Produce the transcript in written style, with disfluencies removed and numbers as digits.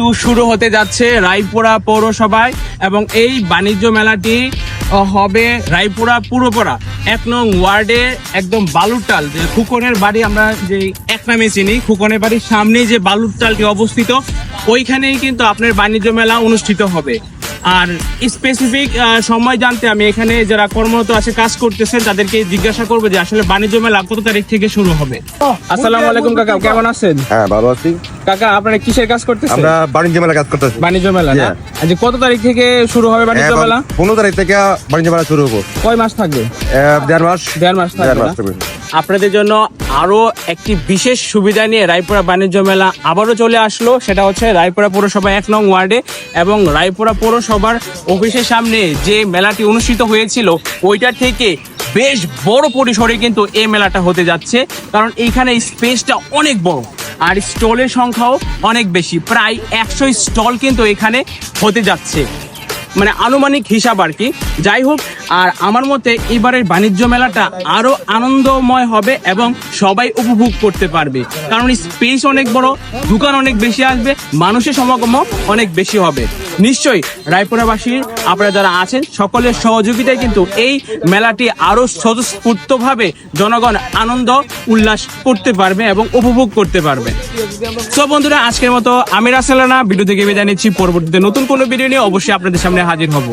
কিন্তু শুরু হতে যাচ্ছে রায়পুরা পৌরসভায় এবং এই বাণিজ্য মেলাটি হবে রায়পুরা পুরোপাড়া 1 নং ওয়ার্ডে একদম বালুরটাল, যে খুকনের বাড়ি আমরা যে এক নামে চিনি, খুকনের বাড়ির সামনেই যে বালুরটালটি অবস্থিত, ওইখানেই কিন্তু আপনার বাণিজ্য মেলা অনুষ্ঠিত হবে। আর স্পেসিফিক সময় জানতে আমি এখানে যারা কর্মরত আছে, কাজ করতেছেন, তাদেরকে জিজ্ঞাসা করবো যে আসলে বাণিজ্য মেলা কত তারিখ থেকে শুরু হবে। আসসালামু আলাইকুম কাকা, কেমন আছেন? হ্যাঁ, ভালো আছি। কাকা, আপনারা কিসের কাজ করতেছেন? আমরা বাণিজ্য মেলা কাজ করতেছি। বাণিজ্য মেলা না? আচ্ছা, কত তারিখ থেকে শুরু হবে বাণিজ্য মেলা? 15 তারিখ থেকে বাণিজ্য মেলা শুরু হবো। কয় মাস থাকবে? 1.5 মাস। 1.5 মাস থাকবে না? আপনাদের জন্য আরো একটি বিশেষ সুবিধা নিয়ে রায়পুরা বাণিজ্য মেলা আবারও চলে আসলো। সেটা হচ্ছে রায়পুরা পৌরসভা 1 নং ওয়ার্ডে এবং রায়পুরা পৌরসভার অফিসের সামনে যে মেলাটি অনুষ্ঠিত হয়েছিল ওইটা থেকে বেশ বড় পরিসরে কিন্তু এই মেলাটা হতে যাচ্ছে, কারণ এইখানে স্পেসটা অনেক বড় আর স্টলের সংখ্যাও অনেক বেশি, প্রায় 100 স্টল কিন্তু এখানে হতে যাচ্ছে, মানে আনুমানিক হিসাব আর কি। যাই হোক, আর আমার মতে এবারের বাণিজ্য মেলাটা আরো আনন্দময় হবে এবং সবাই উপভোগ করতে পারবে, কারণ স্পেস অনেক বড়, দোকান অনেক বেশি আসবে, মানুষের সমাগম অনেক বেশি হবে। নিশ্চয়ই রায়পুরাবাসীর আপনারা যারা আছেন সকলের সহযোগিতায় কিন্তু এই মেলাটি আরো স্বতঃস্ফূর্তভাবে জনগণ আনন্দ উল্লাস করতে পারবে এবং উপভোগ করতে পারবে। তো বন্ধুরা, আজকের মতো আমি রাসেল রানা ভিডিও থেকে বিদায় নিচ্ছি। পরবর্তীতে নতুন কোনো ভিডিও নিয়ে অবশ্যই আপনাদের সামনে হাজির হব।